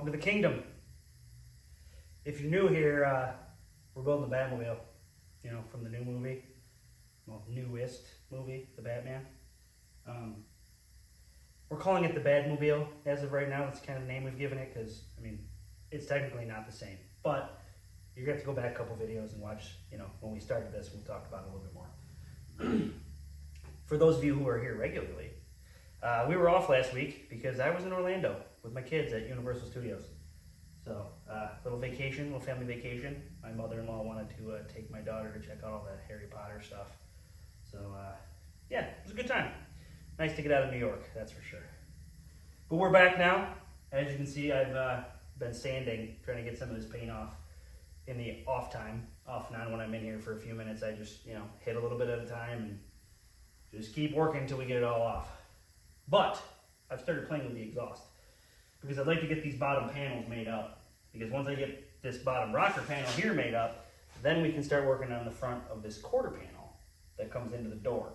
to the kingdom. If you're new here, we're building the Batmobile, you know, from the new movie, well, newest movie, the Batman. We're calling it the Batmobile as of right now. That's kind of the name we've given it because, I mean, it's technically not the same. But you're going to have to go back a couple videos and watch, you know, when we started this, we talked about it a little bit more. For those of you who are here regularly, we were off last week because I was in Orlando with my kids at Universal Studios. So, little vacation, little family vacation. My mother-in-law wanted to take my daughter to check out all that Harry Potter stuff. So, yeah, it was a good time. Nice to get out of New York, that's for sure. But we're back now. As you can see, I've been sanding, trying to get some of this paint off in the off time. Off and on when I'm in here for a few minutes, I just, you know, hit a little bit at a time and just keep working until we get it all off. But I've started playing with the exhaust because I'd like to get these bottom panels made up. Because once I get this bottom rocker panel here made up, then we can start working on the front of this quarter panel that comes into the door.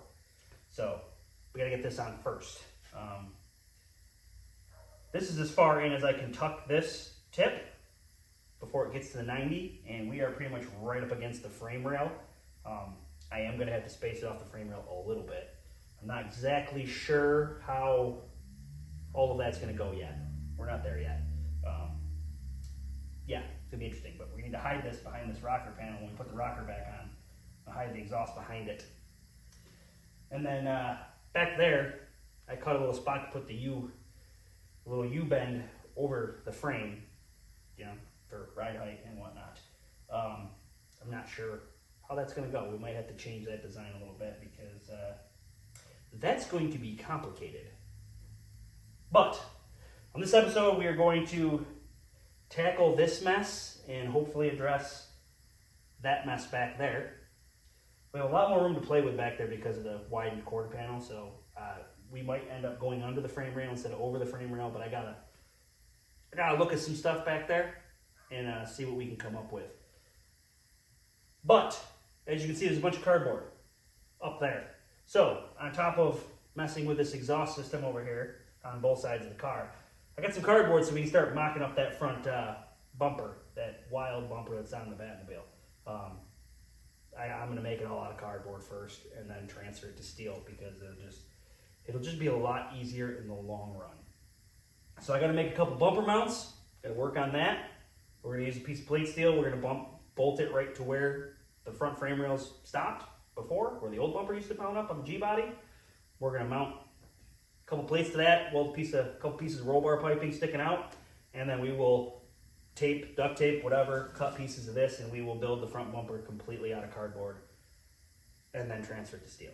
So we got to get this on first. This is as far in as I can tuck this tip before it gets to the 90, and we are pretty much right up against the frame rail. I am going to have to space it off the frame rail a little bit. I'm not exactly sure how all of that's going to go yet. We're not there yet. Yeah, it's going to be interesting, but we need to hide this behind this rocker panel when we put the rocker back on. I'll hide the exhaust behind it. And then back there, I cut a little spot to put the little U-bend over the frame, you know, for ride height and whatnot. I'm not sure how that's going to go. We might have to change that design a little bit because that's going to be complicated. But on this episode, we are going to tackle this mess and hopefully address that mess back there. We have a lot more room to play with back there because of the widened quarter panel, so we might end up going under the frame rail instead of over the frame rail, but I gotta look at some stuff back there and see what we can come up with. But, as you can see, there's a bunch of cardboard up there. So, on top of messing with this exhaust system over here on both sides of the car, I got some cardboard so we can start mocking up that front bumper, that wild bumper that's on the Batmobile. I'm going to make it all out of cardboard first and then transfer it to steel because it'll just be a lot easier in the long run. So I got to make a couple bumper mounts. Got to work on that. We're going to use a piece of plate steel. We're going to bolt it right to where the front frame rails stopped before, where the old bumper used to mount up on the G-body. We're going to mount a couple plates to that, weld a couple pieces of roll bar piping sticking out, and then we will tape, duct tape, whatever, cut pieces of this, and we will build the front bumper completely out of cardboard and then transfer it to steel.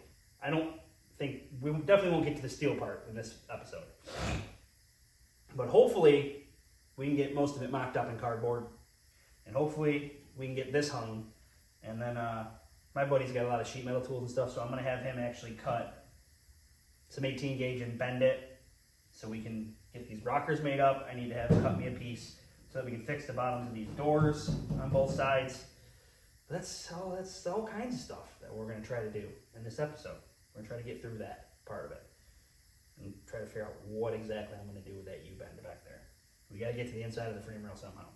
We definitely won't get to the steel part in this episode. But hopefully we can get most of it mocked up in cardboard, and hopefully we can get this hung. And then my buddy's got a lot of sheet metal tools and stuff, so I'm going to have him actually cut some 18 gauge and bend it so we can get these rockers made up. I need to have him cut me a piece so that we can fix the bottoms of these doors on both sides. That's all kinds of stuff that we're going to try to do in this episode. We're going to try to get through that part of it and try to figure out what exactly I'm going to do with that U-bend back there. We got to get to the inside of the frame rail somehow.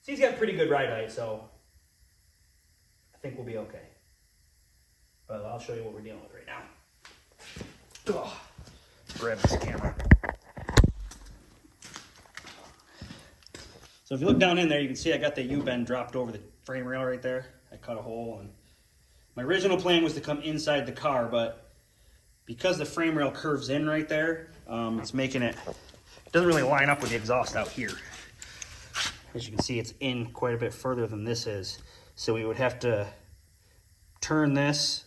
So he's got pretty good ride height, so I think we'll be okay. But I'll show you what we're dealing with right now. Ugh. Grab this camera. So if you look down in there, you can see I got the U-bend dropped over the frame rail right there. I cut a hole, and my original plan was to come inside the car, but because the frame rail curves in right there, it's making it doesn't really line up with the exhaust out here. As you can see, it's in quite a bit further than this is. So we would have to turn this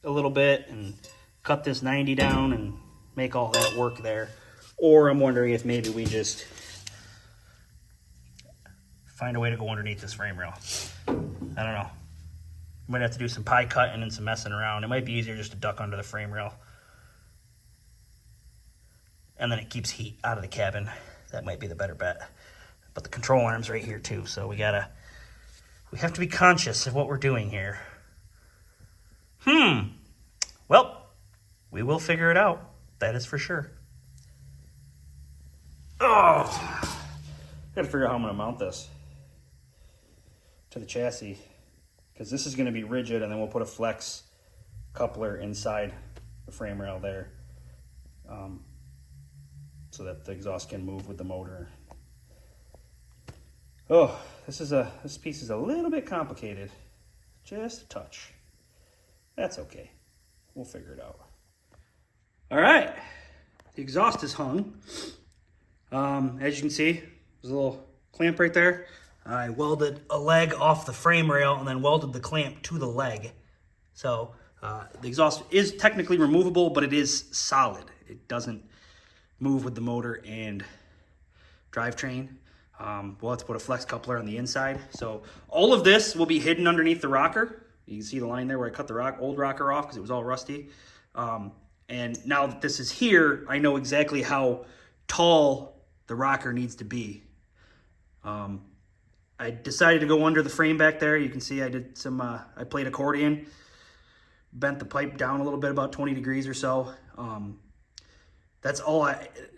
a little bit and cut this 90 down and make all that work there. Or I'm wondering if maybe we just find a way to go underneath this frame rail. I don't know. Might have to do some pie cutting and some messing around. It might be easier just to duck under the frame rail. And then it keeps heat out of the cabin. That might be the better bet. But the control arm's right here too, so we have to be conscious of what we're doing here. Well, we will figure it out. That is for sure. Oh, Gotta figure out how I'm gonna mount this to the chassis, because this is gonna be rigid, and then we'll put a flex coupler inside the frame rail there, so that the exhaust can move with the motor. Oh, this piece is a little bit complicated, just a touch. That's okay, we'll figure it out. All right, the exhaust is hung. As you can see, there's a little clamp right there. I welded a leg off the frame rail and then welded the clamp to the leg. So the exhaust is technically removable, but it is solid. It doesn't move with the motor and drivetrain. We'll have to put a flex coupler on the inside. So all of this will be hidden underneath the rocker. You can see the line there where I cut the old rocker off because it was all rusty. And now that this is here, I know exactly how tall the rocker needs to be. I decided to go under the frame back there. You can see I did some, I played accordion, bent the pipe down a little bit, about 20 degrees or so. That's all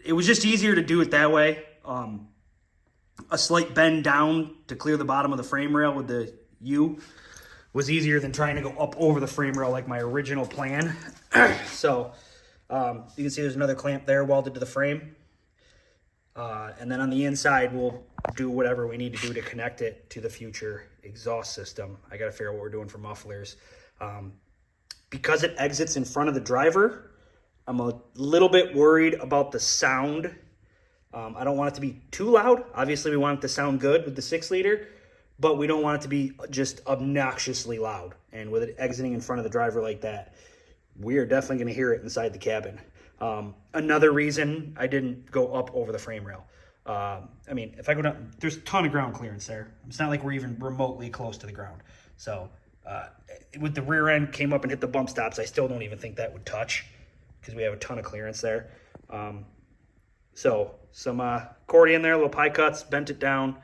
it was just easier to do it that way. A slight bend down to clear the bottom of the frame rail with the U was easier than trying to go up over the frame rail like my original plan. So you can see there's another clamp there welded to the frame. And then on the inside, we'll do whatever we need to do to connect it to the future exhaust system. I got to figure out what we're doing for mufflers. Because it exits in front of the driver, I'm a little bit worried about the sound. I don't want it to be too loud. Obviously, we want it to sound good with the 6-liter, but we don't want it to be just obnoxiously loud. And with it exiting in front of the driver like that, we are definitely going to hear it inside the cabin. Another reason I didn't go up over the frame rail. I mean, if I go down, there's a ton of ground clearance there. It's not like we're even remotely close to the ground. So with the rear end came up and hit the bump stops, I still don't even think that would touch because we have a ton of clearance there. So some accordion there, little pie cuts, bent it down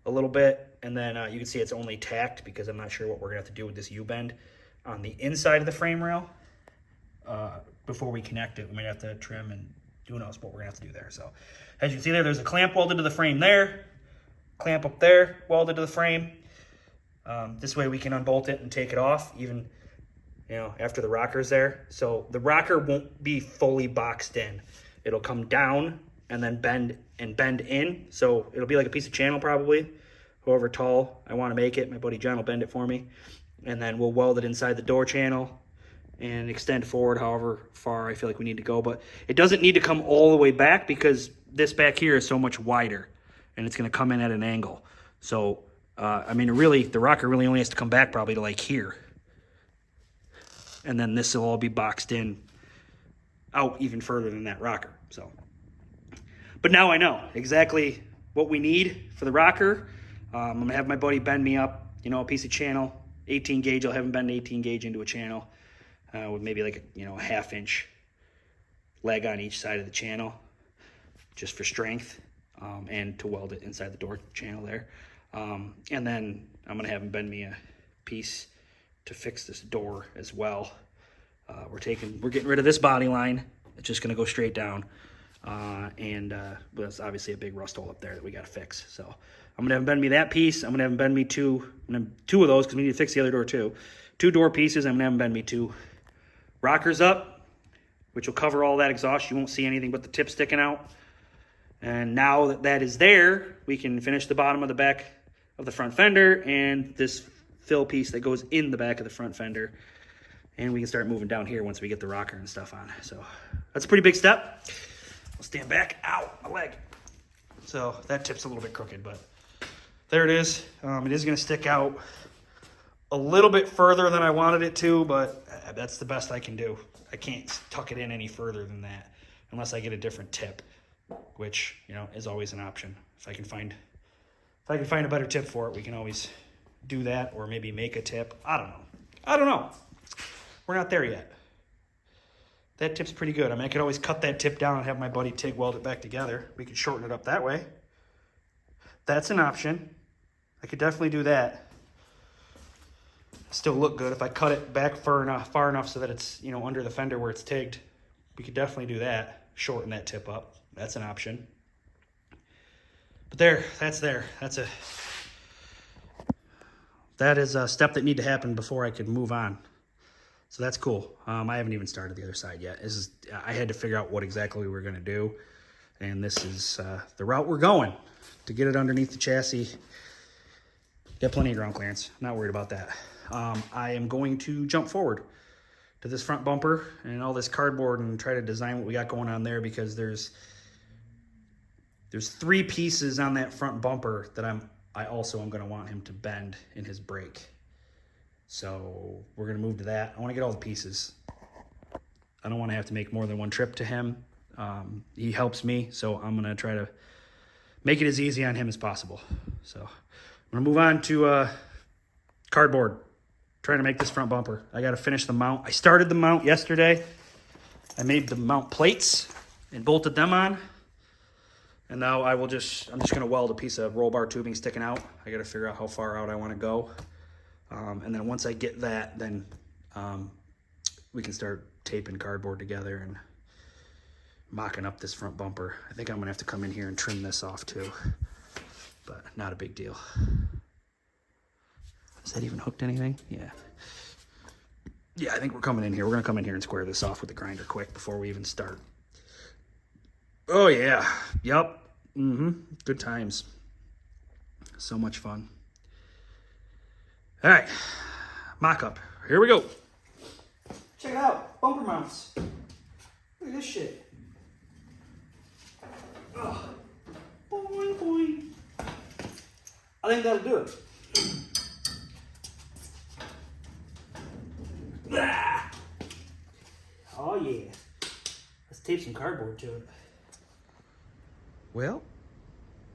a little bit. And then you can see it's only tacked because I'm not sure what we're going to have to do with this U-bend on the inside of the frame rail. Before we connect it, we might have to trim and who knows what we're gonna have to do there. So as you can see there's a clamp welded to the frame there, clamp up there welded to the frame. This way we can unbolt it and take it off even, you know, after the rocker's there. So the rocker won't be fully boxed in. It'll come down and then bend in. So it'll be like a piece of channel probably, however tall I want to make it. My buddy John will bend it for me. And then we'll weld it inside the door channel and extend forward however far I feel like we need to go. But it doesn't need to come all the way back because this back here is so much wider and it's going to come in at an angle. So, I mean, really, the rocker really only has to come back probably to like here. And then this will all be boxed in out even further than that rocker. So, but now I know exactly what we need for the rocker. I'm going to have my buddy bend me up, you know, a piece of channel, 18 gauge. I'll have him bend 18 gauge into a channel. With maybe like a, you know, a 1/2-inch leg on each side of the channel, just for strength, and to weld it inside the door channel there. And then I'm gonna have him bend me a piece to fix this door as well. We're getting rid of this body line. It's just gonna go straight down, and there's obviously a big rust hole up there that we gotta fix. So I'm gonna have him bend me that piece. I'm gonna have him bend me two of those because we need to fix the other door too. 2 door pieces. I'm gonna have him bend me 2 rockers up, which will cover all that exhaust. You won't see anything but the tip sticking out. And now that that is there, we can finish the bottom of the back of the front fender and this fill piece that goes in the back of the front fender. And we can start moving down here once we get the rocker and stuff on. So that's a pretty big step. I'll stand back. Ow, my leg. So that tip's a little bit crooked, but there it is. It is gonna stick out a little bit further than I wanted it to, but that's the best I can do. I can't tuck it in any further than that unless I get a different tip, which, you know, is always an option. If I can find a better tip for it, we can always do that, or maybe make a tip. I don't know. We're not there yet. That tip's pretty good. I mean, I could always cut that tip down and have my buddy TIG weld it back together. We could shorten it up that way. That's an option. I could definitely do that. Still look good if I cut it back far enough so that it's, you know, under the fender where it's tigged. We could definitely do that. Shorten that tip up. That's an option. But there. That is a step that need to happen before I could move on. So that's cool. I haven't even started the other side yet. I had to figure out what exactly we were going to do. And this is the route we're going to get it underneath the chassis. Got plenty of ground clearance. Not worried about that. I am going to jump forward to this front bumper and all this cardboard and try to design what we got going on there, because there's 3 pieces on that front bumper that I also am going to want him to bend in his brake. So we're going to move to that. I want to get all the pieces. I don't want to have to make more than one trip to him. He helps me, so I'm going to try to make it as easy on him as possible. So I'm going to move on to cardboard, trying to make this front bumper. I got to finish the mount. I started the mount yesterday. I made the mount plates and bolted them on. And now I'm just going to weld a piece of roll bar tubing sticking out. I got to figure out how far out I want to go. And then once I get that, then we can start taping cardboard together and mocking up this front bumper. I think I'm going to have to come in here and trim this off too, but not a big deal. Is that even hooked anything? Yeah. Yeah, I think we're coming in here. We're going to come in here and square this off with the grinder quick before we even start. Oh, yeah. Yep. Good times. So much fun. All right. Mock-up. Here we go. Check it out. Bumper mounts. Look at this shit. Oh. Boing, boing. I think that'll do it. Ah. Oh, yeah. Let's tape some cardboard to it. Well,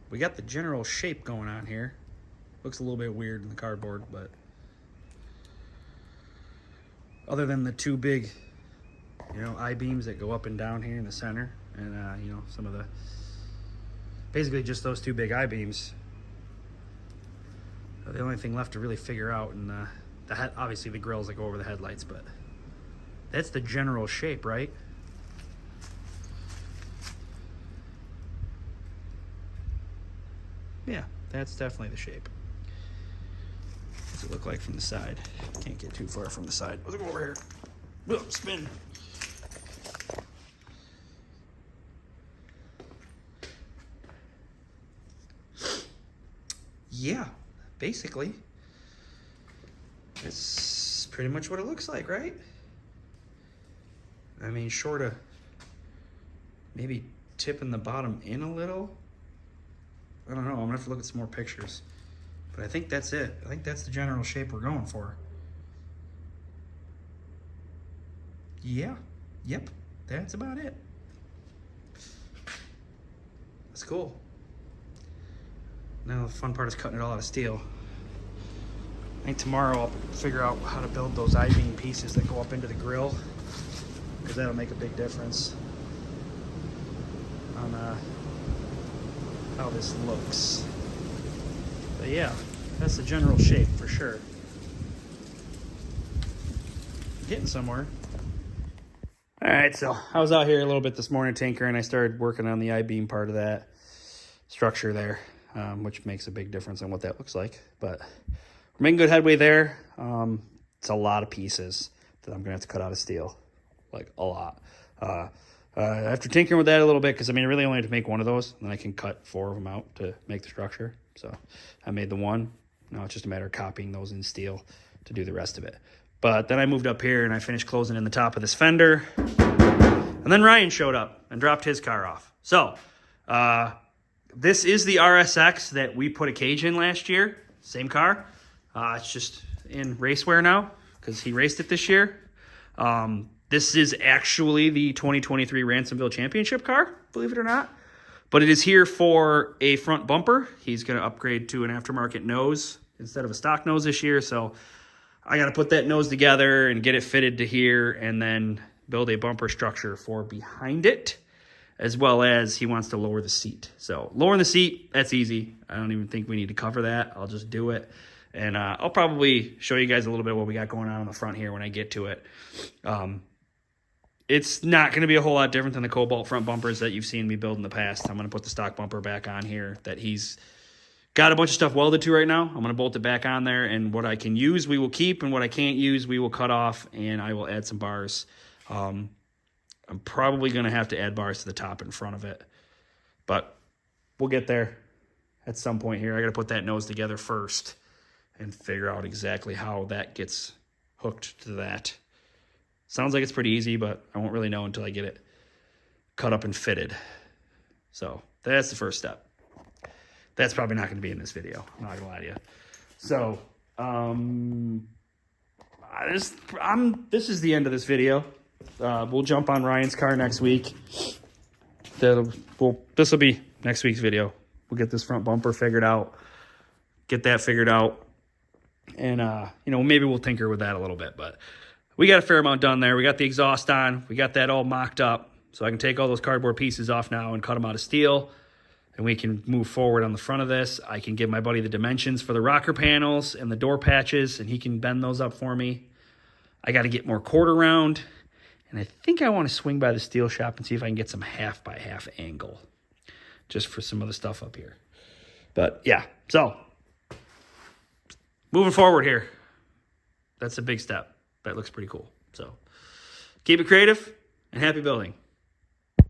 we got the general shape going on here. Looks a little bit weird in the cardboard, but other than the 2 big, I-beams that go up and down here in the center, and some of the, basically just those 2 big I-beams, the only thing left to really figure out, and obviously the grills that go over the headlights, but that's the general shape, right? Yeah, that's definitely the shape. What's it look like from the side? Can't get too far from the side. Let's go over here. Oh, spin. Yeah, basically. It's pretty much what it looks like, right? I mean, short of maybe tipping the bottom in a little. I don't know. I'm going to have to look at some more pictures. But I think that's it. I think that's the general shape we're going for. Yeah. Yep. That's about it. That's cool. Now the fun part is cutting it all out of steel. I think tomorrow I'll figure out how to build those I-beam pieces that go up into the grill, because that'll make a big difference on how this looks. But yeah, that's the general shape for sure. Getting somewhere. All right, so I was out here a little bit this morning tinkering. I started working on the I-beam part of that structure there, which makes a big difference on what that looks like. But we're making good headway there. It's a lot of pieces that I'm gonna have to cut out of steel, like a lot. After tinkering with that a little bit, because I really only have to make one of those, and then I can cut 4 of them out to make the structure. So I made the one. Now it's just a matter of copying those in steel to do the rest of it. But then I moved up here and I finished closing in the top of this fender. And then Ryan showed up and dropped his car off. So this is the RSX that we put a cage in last year. Same car. It's just in race wear now because he raced it this year. This is actually the 2023 Ransomville Championship car, believe it or not. But it is here for a front bumper. He's going to upgrade to an aftermarket nose instead of a stock nose this year. So I got to put that nose together and get it fitted to here and then build a bumper structure for behind it, as well as he wants to lower the seat. So lowering the seat, that's easy. I don't even think we need to cover that. I'll just do it. And I'll probably show you guys a little bit of what we got going on the front here when I get to it. it's not going to be a whole lot different than the Cobalt front bumpers that you've seen me build in the past. I'm going to put the stock bumper back on here that he's got a bunch of stuff welded to right now. I'm going to bolt it back on there, and what I can use we will keep, and what I can't use we will cut off, and I will add some bars. I'm probably going to have to add bars to the top and front of it, but we'll get there at some point here. I got to put that nose together first and figure out exactly how that gets hooked to that. Sounds like it's pretty easy, but I won't really know until I get it cut up and fitted. So that's the first step. That's probably not going to be in this video. I'm not going to lie to you. So this is the end of this video. We'll jump on Ryan's car next week. This will be next week's video. We'll get this front bumper figured out. Get that figured out. And, maybe we'll tinker with that a little bit, but we got a fair amount done there. We got the exhaust on. We got that all mocked up. So I can take all those cardboard pieces off now and cut them out of steel. And we can move forward on the front of this. I can give my buddy the dimensions for the rocker panels and the door patches, and he can bend those up for me. I got to get more quarter round. And I think I want to swing by the steel shop and see if I can get some half by half angle just for some of the stuff up here. But yeah, so moving forward here, that's a big step. That looks pretty cool. So keep it creative and happy building.